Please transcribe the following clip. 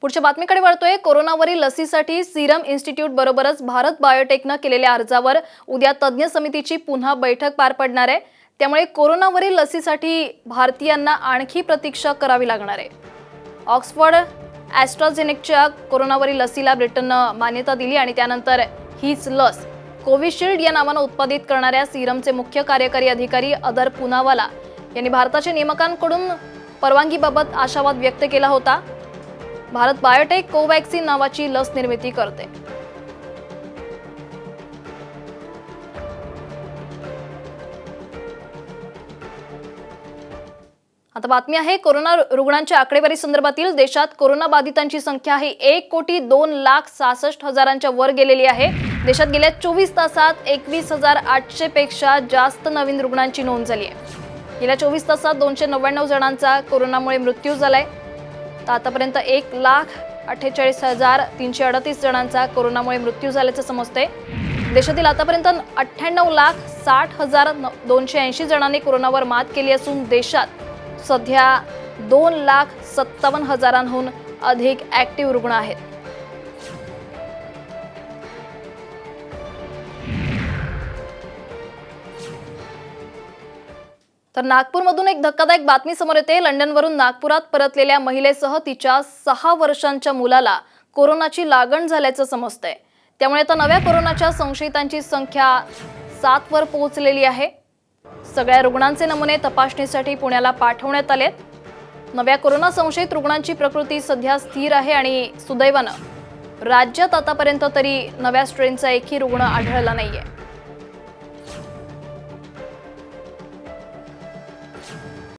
पुढच्या बातमीकडे वळतोय। कोरोनावरील लसीसाठी सीरम इन्स्टिट्यूट बरोबरच भारत बायोटेकने केलेल्या अर्जावर उद्या तज्ञ समितीची पुन्हा बैठक पार पडणार आहे। त्यामुळे कोरोनावरील लसीसाठी भारतीयांना आणखी प्रतीक्षा करावी लागणार आहे। ऑक्सफर्ड ॲस्ट्राझेनेकाच्या कोरोनावरील लसीला ब्रिटनने मान्यता दिली आणि त्यानंतर हीच लस कोविशिल्ड या नावाने उत्पादित करणाऱ्या सीरमचे मुख्य कार्यकारी अधिकारी अदर पुनावाला यांनी भारताच्या नियामकांकडून परवानगीबाबत आशावाद व्यक्त केला होता। भारत बायोटेक कोवॅक्सिन नावाची लस निर्मिती करते। आता बातमी आहे कोरोना रुग्णांच्या आकडेवारी संदर्भातील। देशात कोरोना बाधितांची संख्या ही 1,02,66,000च्या वर गेलेली आहे। देशात गेल्या 24 तासात 21,800 पेक्षा जास्त नवीन रुग्णांची नोंद झाली आहे। गेल्या 24 तासात 299 जणांचा कोरोनामुळे मृत्यू झालाय। आतापर्यंत 1,48,338 जणांचा कोरोनामुळे मृत्यू झाल्याचे समजते। देशातील आतापर्यंत 98,60,280 जणांनी कोरोनावर मात केली असून देशात सध्या 2,57,000हून अधिक ऍक्टिव्ह रुग्ण आहेत। तर नागपूरमधून एक धक्कादायक बातमी समोर येते। लंडनवरून नागपुरात परतलेल्या महिलेसह तिच्या 6 वर्षांच्या मुलाला कोरोनाची लागण झाल्याचं समजतंय। त्यामुळे आता नव्या कोरोनाच्या संशयितांची संख्या 7 वर पोहोचलेली आहे। सगळ्या रुग्णांचे नमुने तपासणीसाठी पुण्याला पाठवण्यात आलेत। नव्या कोरोना संशयित रुग्णांची प्रकृती सध्या स्थिर आहे आणि सुदैवाने राज्यात आतापर्यंत तरी नव्या स्ट्रेनचा एकही रुग्ण आढळला नाहीये।